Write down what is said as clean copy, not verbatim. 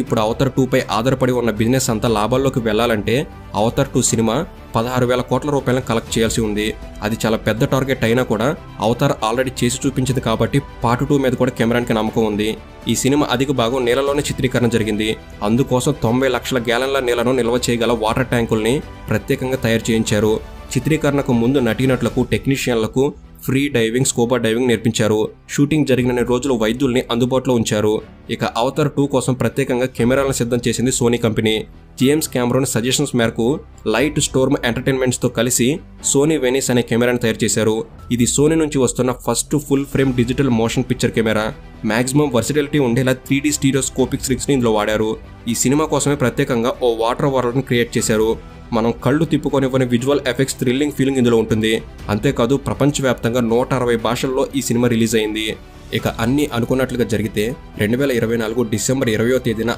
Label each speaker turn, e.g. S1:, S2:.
S1: ఇప్పుడు అవతార్ 2 పై ఆధారపడి ఉన్న బిజినెస్ అంతా లాభాల్లోకి వెళ్లాలంటే అవతార్ 2 సినిమా 16,000 కోట్ల రూపాయలను కలెక్ట్ చేయాల్సి ఉంది. అది చాలా పెద్ద టార్గెట్ అయినా కూడా అవతార్ ఆల్రెడీ చేసి చూపించింది కాబట్టి పార్ట్ 2 మీద కూడా కెమెరాన్కి నమ్మకం ఉంది. ఈ సినిమా అధిక భాగం నీళ్ళలోనే చిత్రీకరణ జరిగింది. అందుకోసం 90 లక్షల గ్యాలన్ల నీళ్లను నిల్వ చేయగల వాటర్ ట్యాంకుల్ని ప్రత్యేకంగా తయారు చేయించారు. చిత్రీకరణకు ముందు నటీనటులకు, టెక్నీషియన్లకు ఫ్రీ డైవింగ్, స్కూబా డైవింగ్ నేర్పించారు. షూటింగ్ జరిగిన రోజులు వైద్యుల్ని అందుబాటులో ఉంచారు. ఇక అవతార్ 2 కోసం ప్రత్యేకంగా కెమెరాలను సిద్ధం చేసింది Sony company. James Cameron suggestions మేరకు లైట్ స్టోర్మ్ ఎంటర్టైన్మెంట్స్తో కలిసి సోనీ వెనిస్ అనే కెమెరాను తయారు చేశారు. ఇది సోనీ నుంచి వస్తున్న first full frame digital motion picture camera. Maximum వర్సిటిలిటీ ఉండేలా 3D స్టీరియోస్కోపిక్ రిగ్స్ని ఇందులో వాడారు. ఈ సినిమా కోసమే ప్రత్యేకంగా ఓ వాటర్ వరల్డ్ని క్రియేట్ చేశారు. మనం కళ్ళు తిప్పుకొనివ్వని విజువల్ ఎఫెక్ట్స్, థ్రిల్లింగ్ ఫీలింగ్ ఇందులో ఉంటుంది. అంతేకాదు ప్రపంచవ్యాప్తంగా 160 భాషల్లో ఈ సినిమా రిలీజ్ అయింది. ఇక అన్ని అనుకున్నట్లుగా జరిగితే 2024 డిసెంబర్ 20వ తేదీన